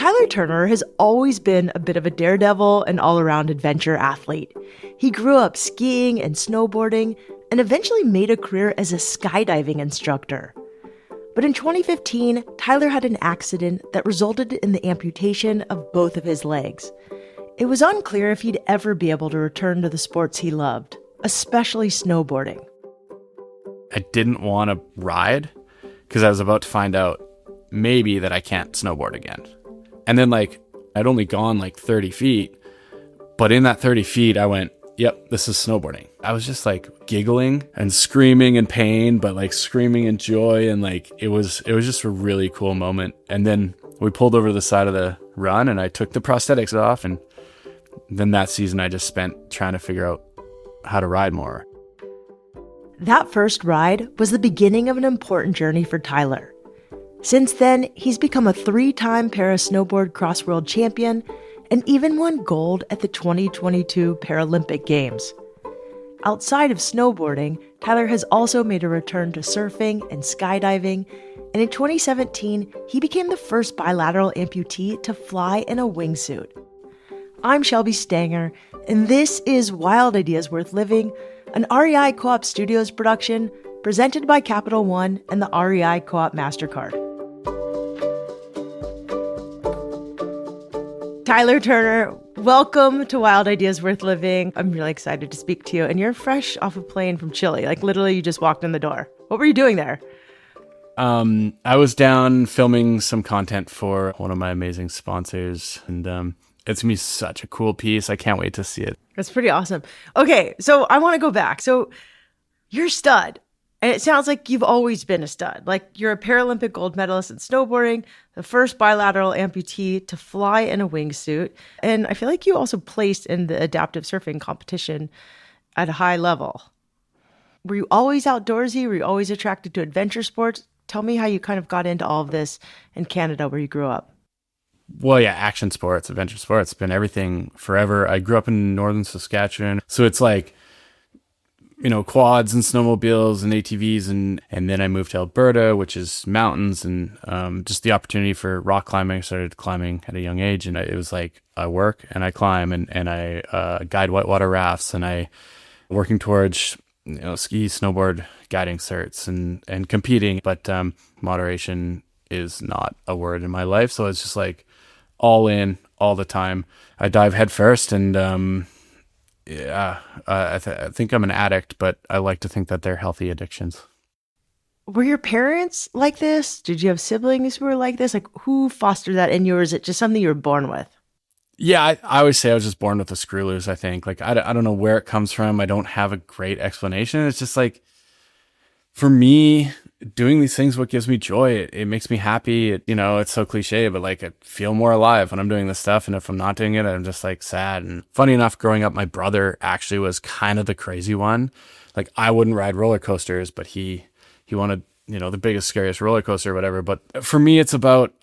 Tyler Turner has always been a bit of a daredevil and all-around adventure athlete. He grew up skiing and snowboarding and eventually made a career as a skydiving instructor. But in 2015, Tyler had an accident that resulted in the amputation of both of his legs. It was unclear if he'd ever be able to return to the sports he loved, especially snowboarding. I didn't want to ride because I was about to find out maybe that I can't snowboard again. And then I'd only gone 30 feet, but in that 30 feet, I went, yep, this is snowboarding. I was just giggling and screaming in pain, but screaming in joy. And it was just a really cool moment. And then we pulled over to the side of the run and I took the prosthetics off. And then that season I just spent trying to figure out how to ride more. That first ride was the beginning of an important journey for Tyler. Since then, he's become a 3-time para-snowboard cross-world champion and even won gold at the 2022 Paralympic Games. Outside of snowboarding, Tyler has also made a return to surfing and skydiving, and in 2017, he became the first bilateral amputee to fly in a wingsuit. I'm Shelby Stanger, and this is Wild Ideas Worth Living, an REI Co-op Studios production presented by Capital One and the REI Co-op MasterCard. Tyler Turner, welcome to Wild Ideas Worth Living. I'm really excited to speak to you. And you're fresh off a plane from Chile. Literally, you just walked in the door. What were you doing there? I was down filming some content for one of my amazing sponsors. And it's going to be such a cool piece. I can't wait to see it. That's pretty awesome. Okay, so I want to go back. So you're a stud. And it sounds like you've always been a stud. You're a Paralympic gold medalist in snowboarding, the first bilateral amputee to fly in a wingsuit. And I feel like you also placed in the adaptive surfing competition at a high level. Were you always outdoorsy? Were you always attracted to adventure sports? Tell me how you kind of got into all of this in Canada where you grew up. Well, yeah, action sports, adventure sports, been everything forever. I grew up in northern Saskatchewan. So it's quads and snowmobiles and ATVs. And then I moved to Alberta, which is mountains and just the opportunity for rock climbing. I started climbing at a young age. And it was I work and I climb and I guide whitewater rafts and I working towards, ski, snowboard, guiding certs and competing. But moderation is not a word in my life. So it's just all in all the time. I dive head first and I think I'm an addict, but I like to think that they're healthy addictions. Were your parents like this? Did you have siblings who were like this? Who fostered that in you, or is it just something you were born with? Yeah, I always say I was just born with the screw loose, I think. I don't know where it comes from. I don't have a great explanation. It's just for me, doing these things, what gives me joy, it makes me happy. It's so cliche, but I feel more alive when I'm doing this stuff. And if I'm not doing it, I'm just sad. And funny enough, growing up, my brother actually was kind of the crazy one. I wouldn't ride roller coasters, but he wanted, the biggest, scariest roller coaster or whatever. But for me, it's about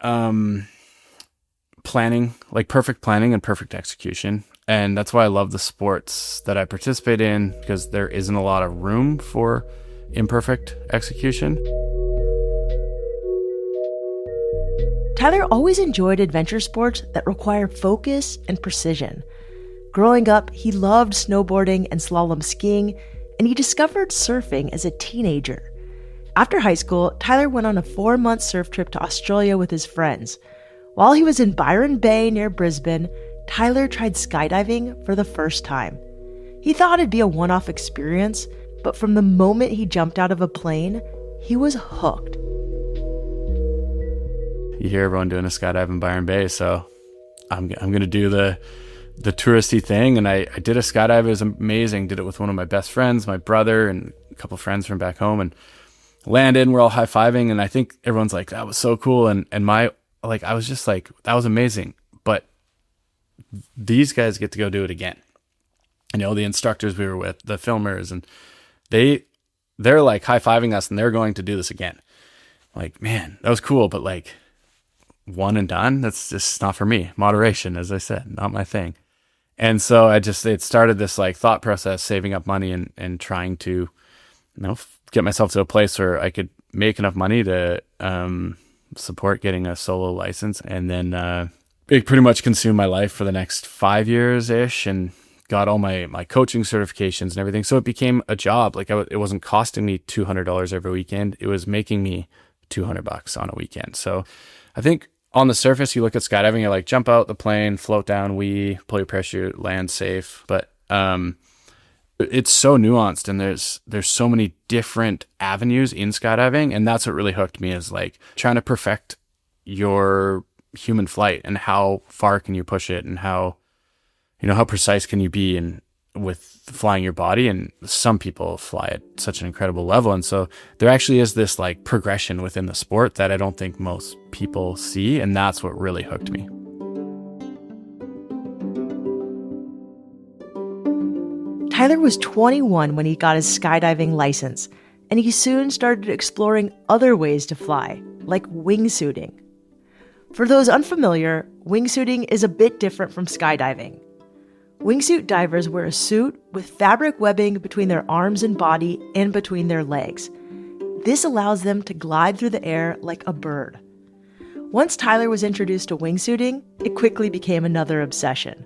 planning, perfect planning and perfect execution. And that's why I love the sports that I participate in, because there isn't a lot of room for imperfect execution. Tyler always enjoyed adventure sports that require focus and precision. Growing up, he loved snowboarding and slalom skiing, and he discovered surfing as a teenager. After high school, Tyler went on a 4-month surf trip to Australia with his friends. While he was in Byron Bay near Brisbane, Tyler tried skydiving for the first time. He thought it'd be a one-off experience, but from the moment he jumped out of a plane, he was hooked. You hear everyone doing a skydive in Byron Bay, so I'm going to do the touristy thing. And I did a skydive. It was amazing. Did it with one of my best friends, my brother, and a couple of friends from back home. And landed, and we're all high-fiving. And I think everyone's like, that was so cool. And I was just that was amazing. But these guys get to go do it again. The instructors we were with, the filmers, and they're high-fiving us and they're going to do this again. Man, that was cool, but one and done, that's just not for me. Moderation, as I said, not my thing. And so it started this thought process, saving up money and trying to, get myself to a place where I could make enough money to support getting a solo license. And then it pretty much consumed my life for the next 5 years ish, and got all my coaching certifications and everything. So it became a job. Like it wasn't costing me $200 every weekend. It was making me $200 on a weekend. So I think on the surface, you look at skydiving, you're like, jump out the plane, float down, pull your parachute, land safe. But it's so nuanced, and there's so many different avenues in skydiving. And that's what really hooked me, is like trying to perfect your human flight, and how far can you push it, and how precise can you be with flying your body. And some people fly at such an incredible level. And so there actually is this like progression within the sport that I don't think most people see. And that's what really hooked me. Tyler was 21 when he got his skydiving license, and he soon started exploring other ways to fly, like wingsuiting. For those unfamiliar, wingsuiting is a bit different from skydiving. Wingsuit divers wear a suit with fabric webbing between their arms and body and between their legs. This allows them to glide through the air like a bird. Once Tyler was introduced to wingsuiting, it quickly became another obsession.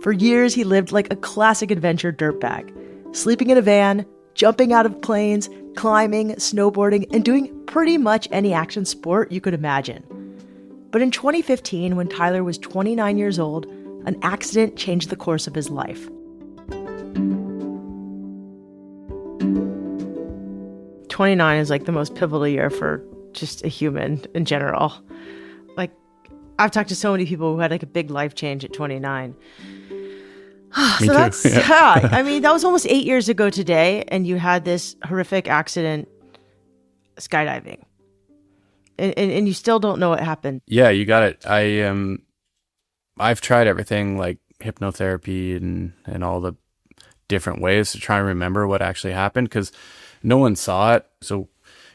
For years, he lived like a classic adventure dirtbag, sleeping in a van, jumping out of planes, climbing, snowboarding, and doing pretty much any action sport you could imagine. But in 2015, when Tyler was 29 years old, an accident changed the course of his life. 29 is like the most pivotal year for just a human in general. Like, I've talked to so many people who had like a big life change at 29. Me too. Yeah. I mean, that was almost 8 years ago today, and you had this horrific accident skydiving. And you still don't know what happened. Yeah, you got it. I've tried everything, like hypnotherapy and all the different ways to try and remember what actually happened, because no one saw it. So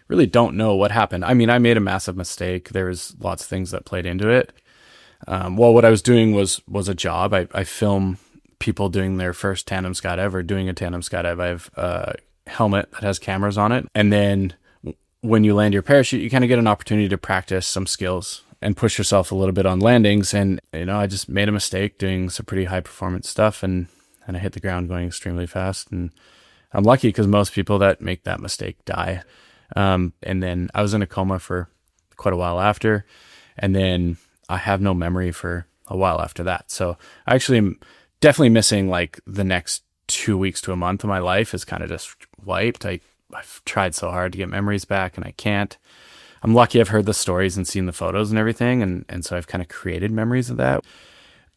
really don't know what happened. I mean, I made a massive mistake. There was lots of things that played into it. Well, what I was doing was a job. I film people doing their first tandem skydive or doing a tandem skydive. I have a helmet that has cameras on it. And then when you land your parachute, you kind of get an opportunity to practice some skills and push yourself a little bit on landings. And, I just made a mistake doing some pretty high performance stuff, and I hit the ground going extremely fast. And I'm lucky, because most people that make that mistake die. And then I was in a coma for quite a while after, and then I have no memory for a while after that. So I actually am definitely missing like the next 2 weeks to a month of my life is kind of just wiped. I've tried so hard to get memories back, and I can't. I'm lucky I've heard the stories and seen the photos and everything, and so I've kind of created memories of that.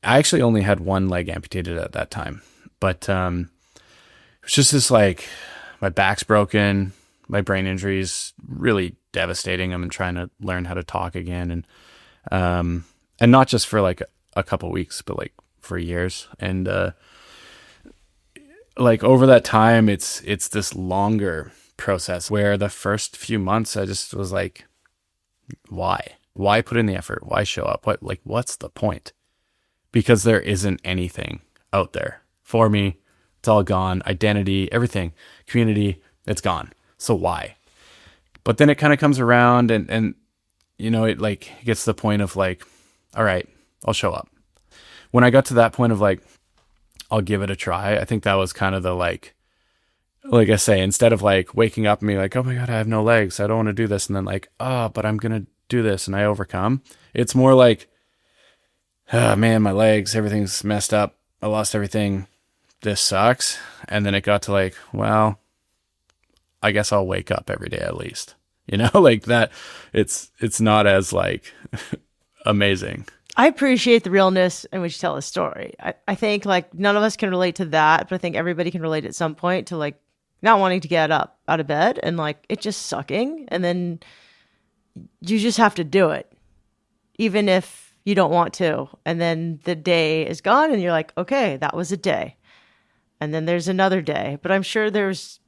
I actually only had one leg amputated at that time, but it was just this like, my back's broken, my brain injuries really devastating. I'm trying to learn how to talk again, and not just for like a couple weeks, but like for years. And like over that time, it's this longer process where the first few months I just was like, why put in the effort? Why show up? What's the point? Because there isn't anything out there for me. It's all gone. Identity, everything, community, it's gone. So why? But then it kind of comes around, and it like gets to the point of like, all right, I'll show up. When I got to that point of like, I'll give it a try, I think that was kind of the like I say, instead of like waking up and being like, oh my God, I have no legs, I don't want to do this. And then like, oh, but I'm going to do this, and I overcome. It's more like, oh man, my legs, everything's messed up. I lost everything. This sucks. And then it got to like, well, I guess I'll wake up every day at least, like that. It's not as like amazing. I appreciate the realness in which you tell a story. I think like none of us can relate to that, but I think everybody can relate at some point to like not wanting to get up out of bed and like it just sucking. And then you just have to do it, even if you don't want to. And then the day is gone and you're like, okay, that was a day. And then there's another day, but I'm sure it's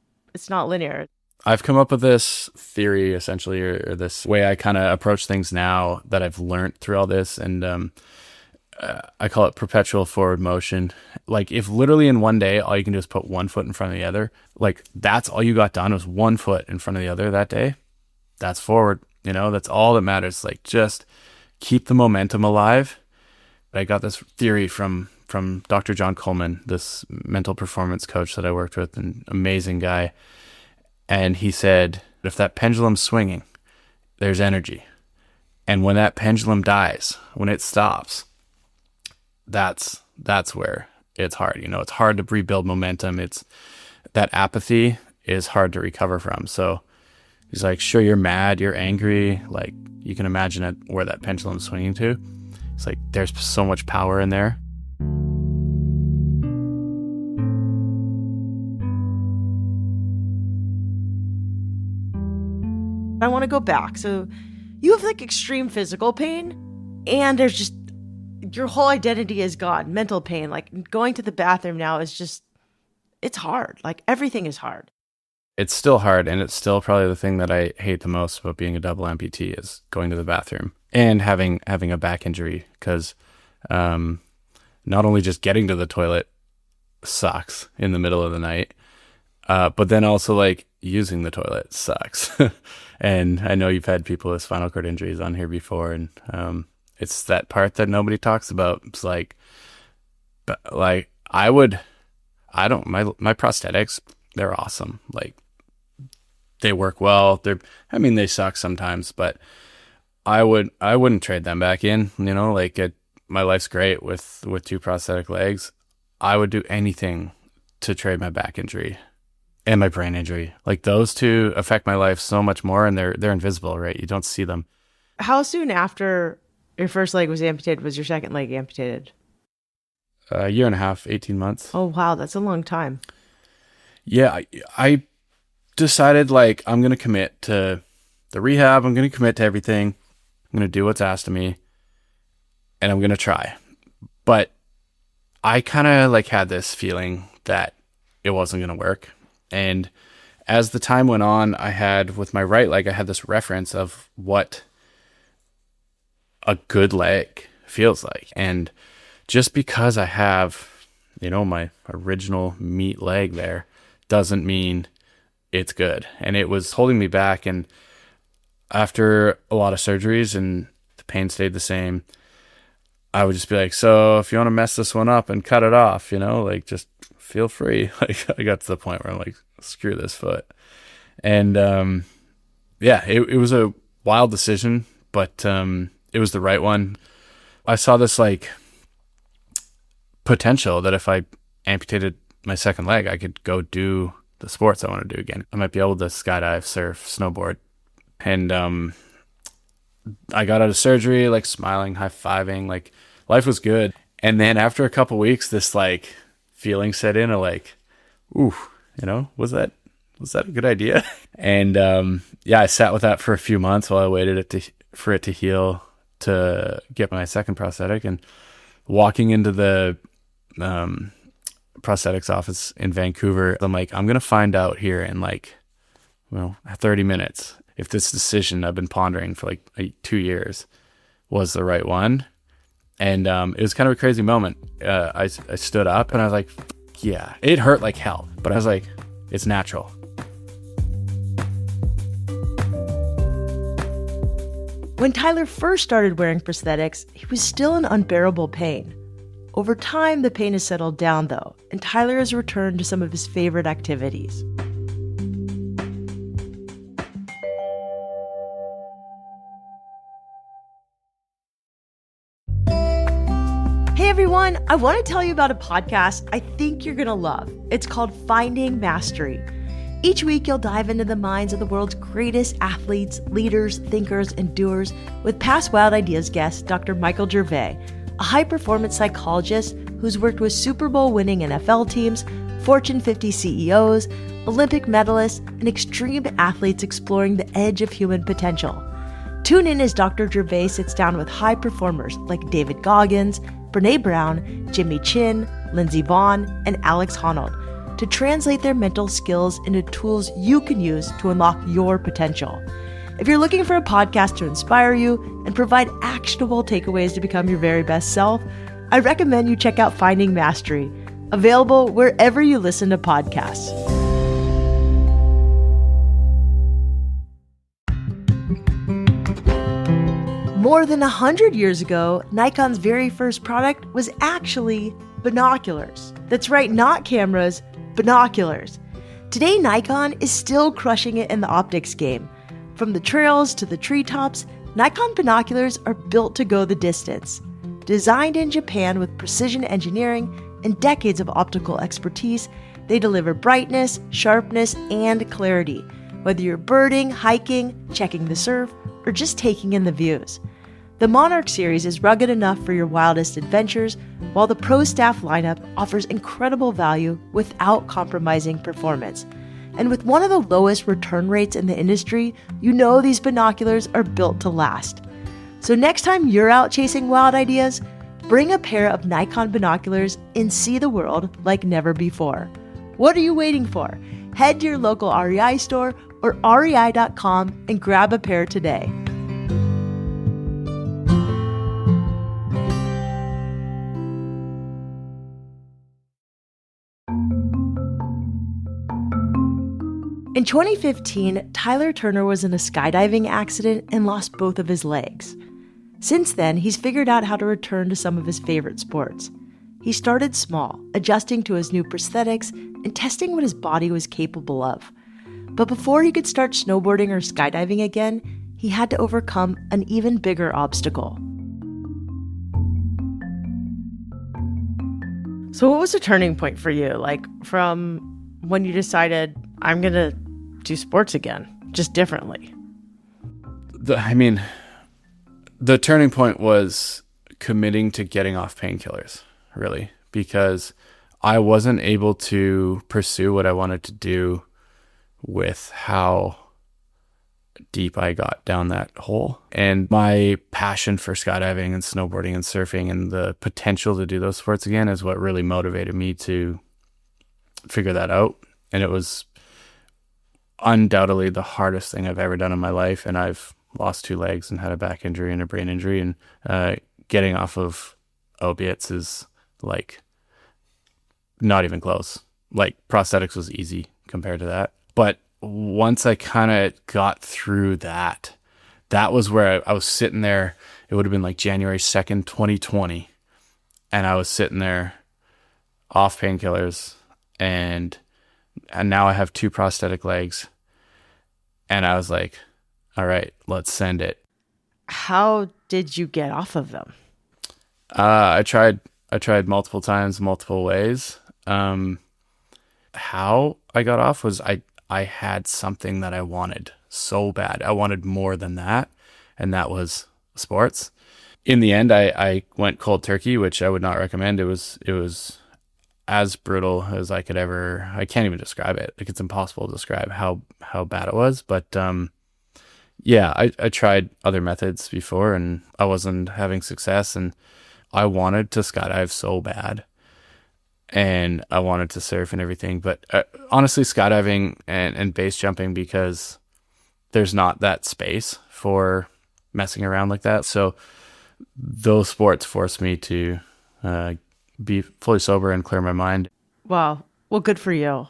not linear. I've come up with this theory essentially, or this way I kind of approach things now that I've learned through all this. And I call it perpetual forward motion. Like if literally in one day, all you can do is put one foot in front of the other, like that's all you got done was one foot in front of the other that day. That's forward, that's all that matters. Like just keep the momentum alive I got this theory from Dr. John Coleman, this mental performance coach that I worked with, an amazing guy. And he said, if that pendulum's swinging, there's energy. And when that pendulum dies, when it stops, that's where it's hard. It's hard to rebuild momentum. It's that apathy is hard to recover from. So he's like, sure, you're mad, you're angry. Like, you can imagine it where that pendulum's swinging to. It's like, there's so much power in there. I want to go back. So you have like extreme physical pain, and there's just, your whole identity is gone. Mental pain, like going to the bathroom now is just, it's hard. Like everything is hard. It's still hard, and it's still probably the thing that I hate the most about being a double amputee is going to the bathroom and having a back injury, because not only just getting to the toilet sucks in the middle of the night, but then also like using the toilet sucks. And I know you've had people with spinal cord injuries on here before, and it's that part that nobody talks about. It's like, my prosthetics, they're awesome. Like, they work well. They suck sometimes, but I wouldn't trade them back in. My life's great with two prosthetic legs. I would do anything to trade my back injury and my brain injury. Like, those two affect my life so much more, and they're invisible, right? You don't see them. How soon after your first leg was amputated was your second leg amputated? A year and a half, 18 months. Oh, wow. That's a long time. Yeah, I decided, like, I'm going to commit to the rehab. I'm going to commit to everything. I'm going to do what's asked of me, and I'm going to try. But I kind of like had this feeling that it wasn't going to work. And as the time went on, I had, with my right leg, I had this reference of what a good leg feels like. And just because I have, my original meat leg there, doesn't mean it's good. And it was holding me back. And after a lot of surgeries and the pain stayed the same, I would just be like, so if you want to mess this one up and cut it off, just feel free. Like, I got to the point where I'm like, screw this foot. And it was a wild decision, but it was the right one. I saw this like potential that if I amputated my second leg, I could go do the sports I want to do again. I might be able to skydive, surf, snowboard. And I got out of surgery, like smiling, high-fiving, like life was good. And then after a couple weeks, this like feeling set in of like, ooh, was that a good idea? And I sat with that for a few months while I waited for it to heal to get my second prosthetic. And walking into the prosthetics office in Vancouver, I'm like, I'm going to find out here in 30 minutes if this decision I've been pondering for like 2 years was the right one. And it was kind of a crazy moment. I stood up and I was like, yeah, it hurt like hell, but I was like, it's natural. When Tyler first started wearing prosthetics, he was still in unbearable pain. Over time, the pain has settled down, though, and Tyler has returned to some of his favorite activities. Hey everyone, I want to tell you about a podcast I think you're going to love. It's called Finding Mastery. Each week, you'll dive into the minds of the world's greatest athletes, leaders, thinkers, and doers with past Wild Ideas guest, Dr. Michael Gervais, a high-performance psychologist who's worked with Super Bowl-winning NFL teams, Fortune 50 CEOs, Olympic medalists, and extreme athletes exploring the edge of human potential. Tune in as Dr. Gervais sits down with high performers like David Goggins, Brene Brown, Jimmy Chin, Lindsey Vonn, and Alex Honnold to translate their mental skills into tools you can use to unlock your potential. If you're looking for a podcast to inspire you and provide actionable takeaways to become your very best self, I recommend you check out Finding Mastery, available wherever you listen to podcasts. More than 100 years ago, Nikon's very first product was actually binoculars. That's right, not cameras, binoculars. Today, Nikon is still crushing it in the optics game. From the trails to the treetops, Nikon binoculars are built to go the distance. Designed in Japan with precision engineering and decades of optical expertise, they deliver brightness, sharpness, and clarity, whether you're birding, hiking, checking the surf, or just taking in the views. The Monarch series is rugged enough for your wildest adventures, while the Pro Staff lineup offers incredible value without compromising performance. And with one of the lowest return rates in the industry, you know these binoculars are built to last. So next time you're out chasing wild ideas, bring a pair of Nikon binoculars and see the world like never before. What are you waiting for? Head to your local REI store or rei.com and grab a pair today. In 2015, Tyler Turner was in a skydiving accident and lost both of his legs. Since then, he's figured out how to return to some of his favorite sports. He started small, adjusting to his new prosthetics and testing what his body was capable of. But before he could start snowboarding or skydiving again, he had to overcome an even bigger obstacle. So what was the turning point for you? Like from when you decided, I'm going to do sports again, just differently? The turning point was committing to getting off painkillers, really, because I wasn't able to pursue what I wanted to do with how deep I got down that hole. And my passion for skydiving and snowboarding and surfing and the potential to do those sports again is what really motivated me to figure that out. And it was undoubtedly the hardest thing I've ever done in my life. And I've lost 2 legs and had a back injury and a brain injury. And getting off of opiates is like not even close. Like prosthetics was easy compared to that. But once I kind of got through that, that was where I was sitting there. It would have been like January 2nd, 2020. And I was sitting there off painkillers and now I have 2 prosthetic legs. And I was like, all right, let's send it. How did you get off of them? I tried multiple times, multiple ways. How I got off was I had something that I wanted so bad. I wanted more than that, and that was sports. In the end, I went cold turkey, which I would not recommend. It was as brutal as I could ever. I can't even describe it. Like, it's impossible to describe how bad it was. But yeah, I tried other methods before, and I wasn't having success. And I wanted to skydive so bad, and I wanted to surf and everything. But honestly, skydiving and base jumping, because there's not that space for messing around like that. So those sports forced me to be fully sober and clear my mind. Wow. Well, good for you.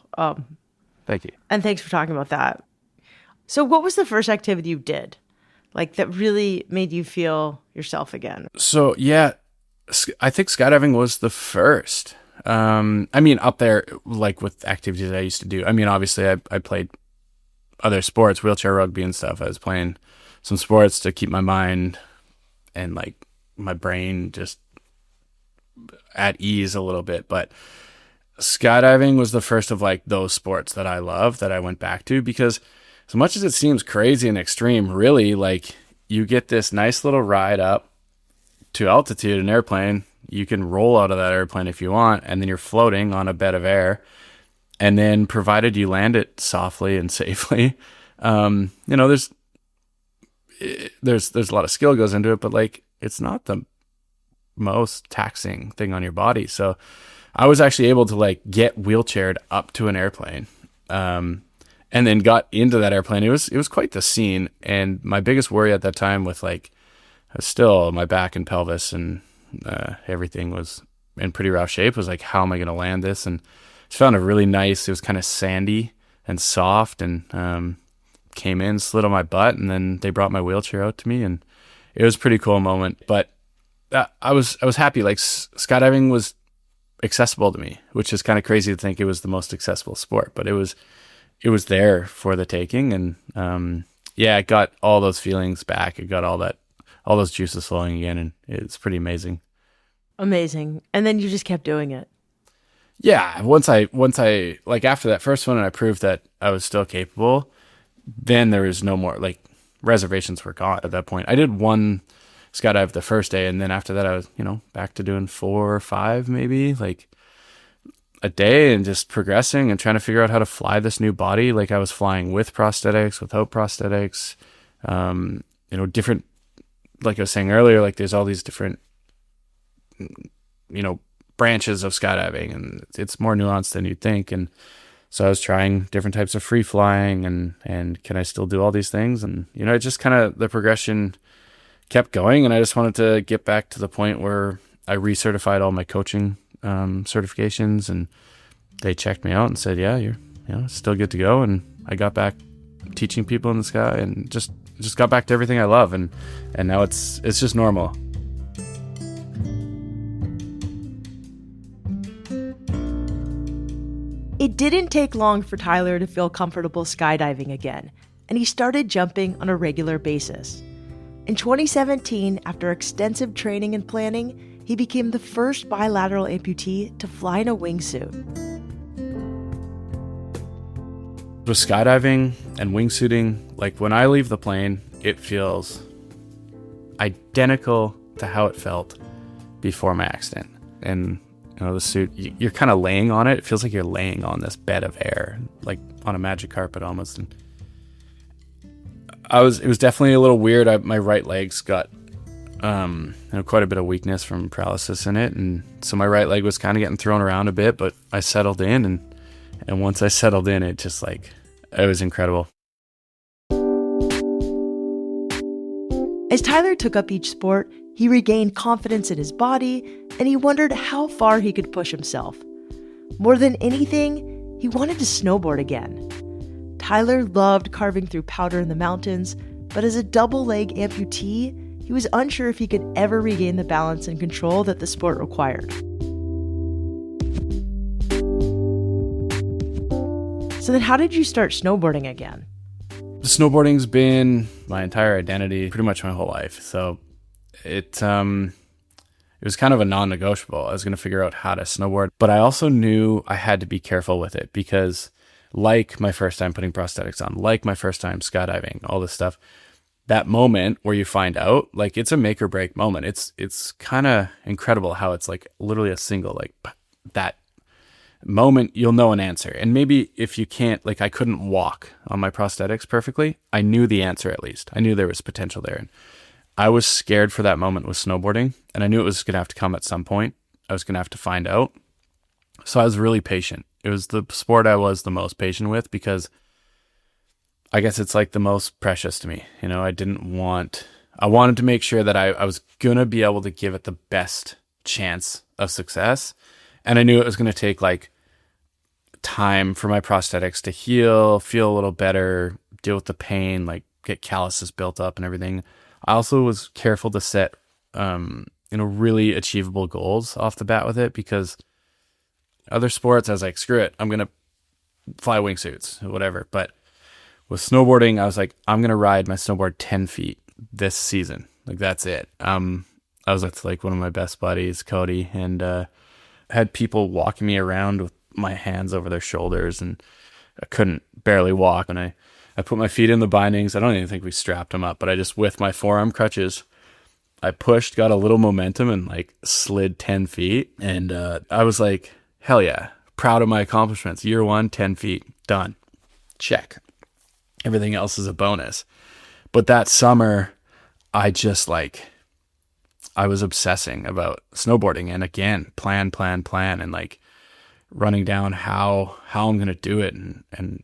Thank you. And thanks for talking about that. So what was the first activity you did, like, that really made you feel yourself again? So yeah, I think skydiving was the first. I mean, up there, like with activities I used to do. I mean, obviously I played other sports, wheelchair rugby and stuff. I was playing some sports to keep my mind and like my brain just at ease a little bit. But skydiving was the first of like those sports that I love, that I went back to, because as much as it seems crazy and extreme, really, like, you get this nice little ride up to altitude, an airplane. You can roll out of that airplane if you want, and then you're floating on a bed of air. And then, provided you land it softly and safely, there's a lot of skill goes into it, but like, it's not the most taxing thing on your body. So I was actually able to like get wheelchaired up to an airplane, and then got into that airplane. It was quite the scene. And my biggest worry at that time, with like, still my back and pelvis and everything was in pretty rough shape, was like, how am I going to land this? And I found a really nice, it was kind of sandy and soft, and came in, slid on my butt, and then they brought my wheelchair out to me, and it was a pretty cool moment. But I was happy. Like skydiving was accessible to me, which is kind of crazy to think it was the most accessible sport, but it was there for the taking. And yeah, it got all those feelings back. It got all those juices flowing again, and it's pretty amazing. Amazing. And then you just kept doing it. Yeah, once I like after that first one and I proved that I was still capable, then there was no more, like, reservations were gone at that point. I did one skydive the first day, and then after that I was, back to doing 4 or 5 maybe, like a day, and just progressing and trying to figure out how to fly this new body. Like I was flying with prosthetics, without prosthetics, different, like I was saying earlier, like there's all these different, branches of skydiving, and it's more nuanced than you'd think. And so I was trying different types of free flying, and can I still do all these things? And, it just kind of, the progression kept going. And I just wanted to get back to the point where I recertified all my coaching certifications, and they checked me out and said, yeah, you're still good to go. And I got back teaching people in the sky, and just got back to everything I love. And now it's just normal. It didn't take long for Tyler to feel comfortable skydiving again, and he started jumping on a regular basis. In 2017, after extensive training and planning, he became the first bilateral amputee to fly in a wingsuit. With skydiving and wingsuiting, like when I leave the plane, it feels identical to how it felt before my accident. And the suit, you're kind of laying on it. It feels like you're laying on this bed of air, like on a magic carpet almost. And it was definitely a little weird. My right leg's got quite a bit of weakness from paralysis in it, and so my right leg was kind of getting thrown around a bit, but I settled in, and once I settled in, it just it was incredible. As Tyler took up each sport, he regained confidence in his body, and he wondered how far he could push himself. More than anything, he wanted to snowboard again. Tyler loved carving through powder in the mountains, but as a double-leg amputee, he was unsure if he could ever regain the balance and control that the sport required. So then how did you start snowboarding again? Snowboarding's been my entire identity, pretty much my whole life. So it was kind of a non-negotiable. I was going to figure out how to snowboard, but I also knew I had to be careful with it because, like my first time putting prosthetics on, like my first time skydiving, all this stuff, that moment where you find out, like, it's a make or break moment. It's kind of incredible how it's like literally a single, like, that moment you'll know an answer. And maybe if you can't, like, I couldn't walk on my prosthetics perfectly, I knew the answer. At least I knew there was potential there. And I was scared for that moment with snowboarding, and I knew it was going to have to come at some point. I was going to have to find out. So I was really patient. It was the sport I was the most patient with because I guess it's like the most precious to me. I wanted to make sure that I was going to be able to give it the best chance of success. And I knew it was going to take like time for my prosthetics to heal, feel a little better, deal with the pain, like get calluses built up and everything. I also was careful to set, really achievable goals off the bat with it, because other sports, I was like, screw it, I'm going to fly wingsuits or whatever. But with snowboarding, I was like, I'm going to ride my snowboard 10 feet this season. Like, that's it. I was with like one of my best buddies, Cody, and had people walking me around with my hands over their shoulders, and I couldn't barely walk. And I put my feet in the bindings. I don't even think we strapped them up, but I just, with my forearm crutches, I pushed, got a little momentum, and like slid 10 feet. And I was like, hell yeah, proud of my accomplishments. Year 1, 10 feet, done. Check. Everything else is a bonus. But that summer, I was obsessing about snowboarding, and again, plan, and like running down how I'm going to do it. And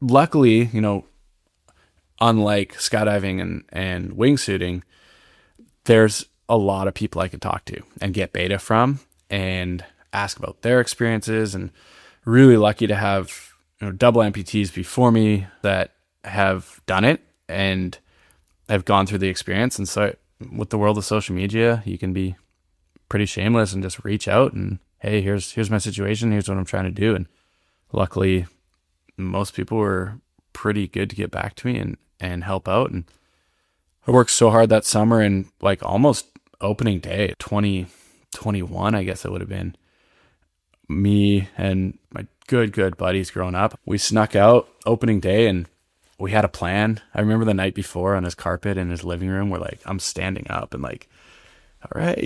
luckily, unlike skydiving and wingsuiting, there's a lot of people I could talk to and get beta from and ask about their experiences, and really lucky to have double amputees before me that have done it and have gone through the experience. And so with the world of social media, you can be pretty shameless and just reach out and, hey, here's my situation. Here's what I'm trying to do. And luckily, most people were pretty good to get back to me and help out. And I worked so hard that summer, and like almost opening day, 2021, I guess it would have been, me and my good buddies growing up, we snuck out opening day and we had a plan. I remember the night before on his carpet in his living room, we're like, I'm standing up and like, all right,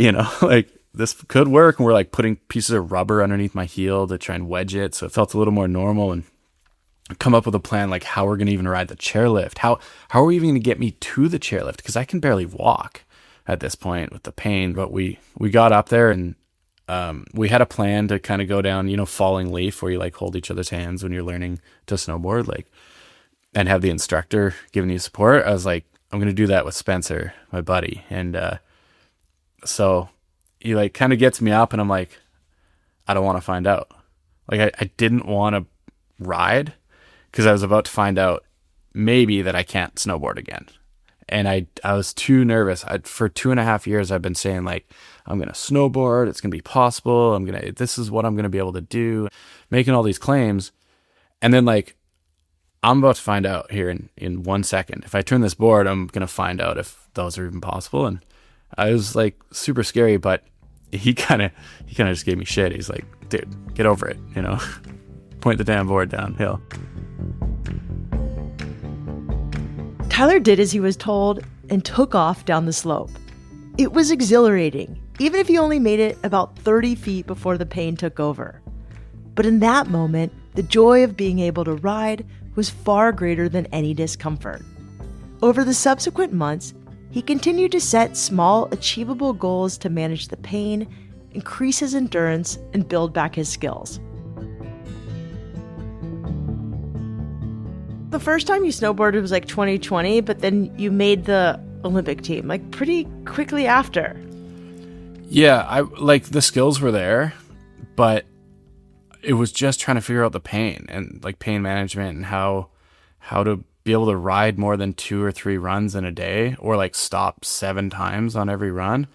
like this could work. And we're like putting pieces of rubber underneath my heel to try and wedge it, so it felt a little more normal, and come up with a plan like how we're going to even ride the chairlift. How are we even going to get me to the chairlift? Because I can barely walk at this point with the pain. But we got up there, and we had a plan to kind of go down, falling leaf, where you like hold each other's hands when you're learning to snowboard, like, and have the instructor giving you support. I was like, I'm going to do that with Spencer, my buddy. And so he like kind of gets me up, and I'm like, I don't want to find out. Like I didn't want to ride, because I was about to find out maybe that I can't snowboard again. And I was too nervous. For 2.5 years, I've been saying like, I'm going to snowboard. It's going to be possible. This is what I'm going to be able to do, making all these claims. And then like, I'm about to find out here in 1 second. If I turn this board, I'm going to find out if those are even possible. And I was like super scary, but he kind of just gave me shit. He's like, dude, get over it. Point the damn board downhill. Tyler did as he was told and took off down the slope. It was exhilarating, even if he only made it about 30 feet before the pain took over. But in that moment, the joy of being able to ride was far greater than any discomfort. Over the subsequent months, he continued to set small, achievable goals to manage the pain, increase his endurance, and build back his skills. The first time you snowboarded was like 2020, but then you made the Olympic team like pretty quickly after. Yeah, I like the skills were there, but it was just trying to figure out the pain and like pain management and how to be able to ride more than 2 or 3 runs in a day, or like stop 7 times on every run.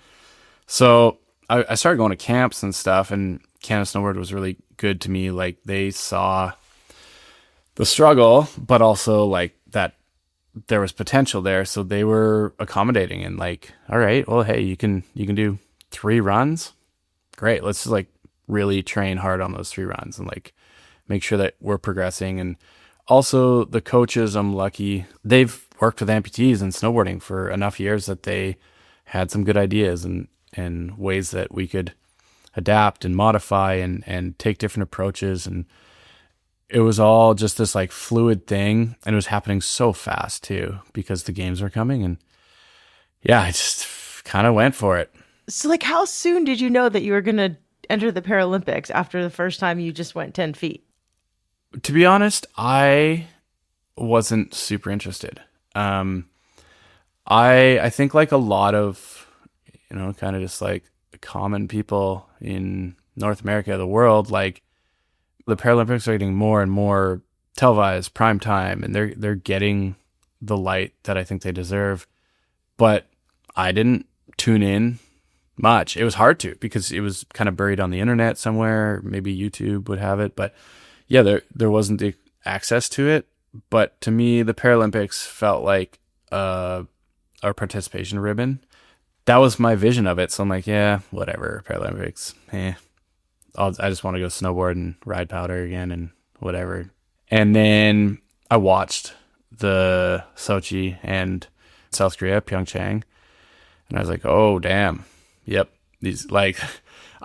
So I started going to camps and stuff, and Canada Snowboard was really good to me. Like they saw the struggle, but also like that there was potential there. So they were accommodating and like, all right, well, hey, you can do 3 runs. Great. Let's just like really train hard on those 3 runs and like make sure that we're progressing. And also the coaches, I'm lucky, they've worked with amputees in snowboarding for enough years that they had some good ideas and ways that we could adapt and modify and take different approaches. And it was all just this like fluid thing, and it was happening so fast too because the games were coming. And yeah, I just kind of went for it. So like, how soon did you know that you were going to enter the Paralympics after the first time you just went 10 feet? To be honest, I wasn't super interested. I think like a lot of, kind of just like common people in North America, the world, like the Paralympics are getting more and more televised, prime time, and they're getting the light that I think they deserve. But I didn't tune in much. It was hard to, because it was kind of buried on the internet somewhere. Maybe YouTube would have it, but yeah, there wasn't the access to it. But to me, the Paralympics felt like our participation ribbon. That was my vision of it. So I'm like, yeah, whatever, Paralympics. I just want to go snowboard and ride powder again and whatever. And then I watched the Sochi and South Korea, Pyeongchang, and I was like, oh, damn. Yep. These like,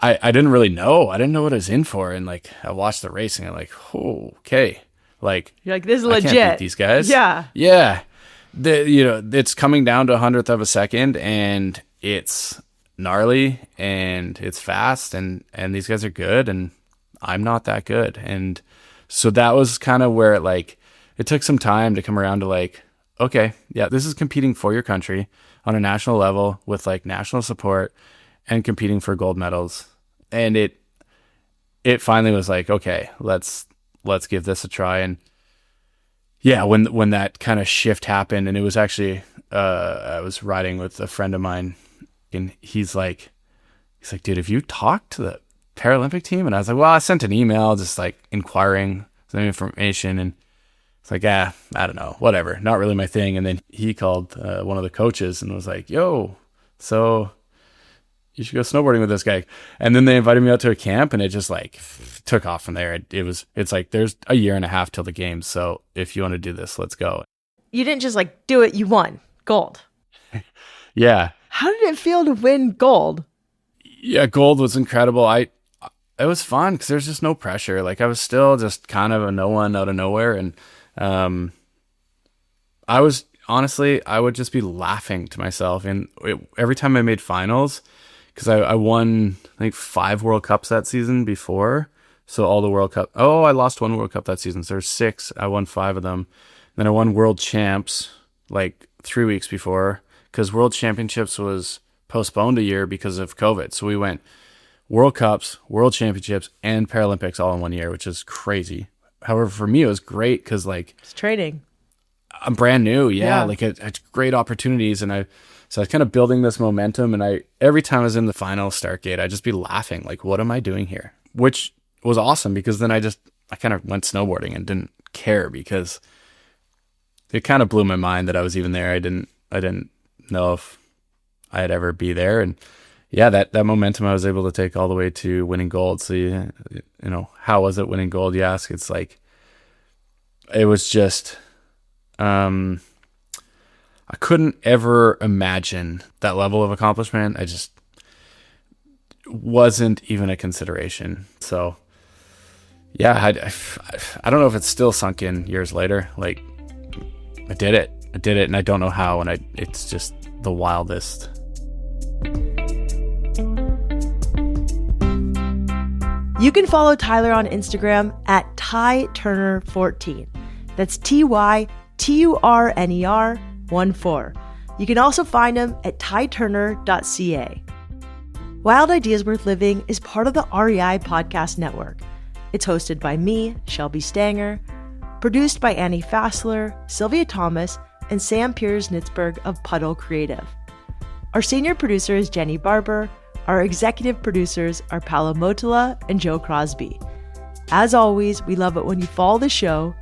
I didn't really know. I didn't know what I was in for. And like, I watched the racing. I'm like, oh, okay. Like, you're like, this is legit. I can't beat these guys. Yeah. Yeah. It's coming down to 100th of a second, and it's gnarly and it's fast, and these guys are good, and I'm not that good. And so that was kind of where it took some time to come around to like, okay, yeah, this is competing for your country on a national level with like national support and competing for gold medals. And it finally was like, okay, let's give this a try. And yeah, when that kind of shift happened, and it was actually, I was riding with a friend of mine, and he's like, dude, have you talked to the Paralympic team? And I was like, well, I sent an email just like inquiring some information, and it's like, I don't know, whatever, not really my thing. And then he called one of the coaches and was like, yo, so you should go snowboarding with this guy. And then they invited me out to a camp, and it just like took off from there. It's like, there's a year and a half till the games. So if you want to do this, let's go. You didn't just like do it, you won gold. Yeah. How did it feel to win gold? Yeah, gold was incredible. It was fun because there's just no pressure. Like I was still just kind of a no one out of nowhere. And I was honestly, I would just be laughing to myself. And every time I made finals, because I won, I think 5 World Cups that season before. So all the World Cup. Oh, I lost 1 World Cup that season. So there's 6. I won 5 of them. Then I won World Champs like 3 weeks before, because World Championships was postponed a year because of COVID. So we went World Cups, World Championships, and Paralympics all in 1 year, which is crazy. However, for me, it was great because like It's training. I'm brand new. Yeah. Like it's great opportunities. And so I was kind of building this momentum, and every time I was in the final start gate, I'd just be laughing, like, what am I doing here? Which was awesome, because then I kind of went snowboarding and didn't care, because it kind of blew my mind that I was even there. I didn't know if I'd ever be there. And yeah, that momentum I was able to take all the way to winning gold. So, you know, how was it winning gold? You ask. It's like, it was just, I couldn't ever imagine that level of accomplishment. I just wasn't even a consideration. So yeah, I don't know if it's still sunk in years later. Like I did it and I don't know how. And it's just the wildest. You can follow Tyler on Instagram at TyTurner14. That's TyTurner14. You can also find him at tyturner.ca. Wild Ideas Worth Living is part of the REI Podcast Network. It's hosted by me, Shelby Stanger, produced by Annie Fassler, Sylvia Thomas, and Sam Piers-Nitzberg of Puddle Creative. Our senior producer is Jenny Barber. Our executive producers are Paolo Motola and Joe Crosby. As always, we love it when you follow the show,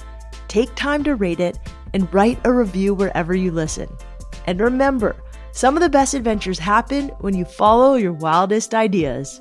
take time to rate it, and write a review wherever you listen. And remember, some of the best adventures happen when you follow your wildest ideas.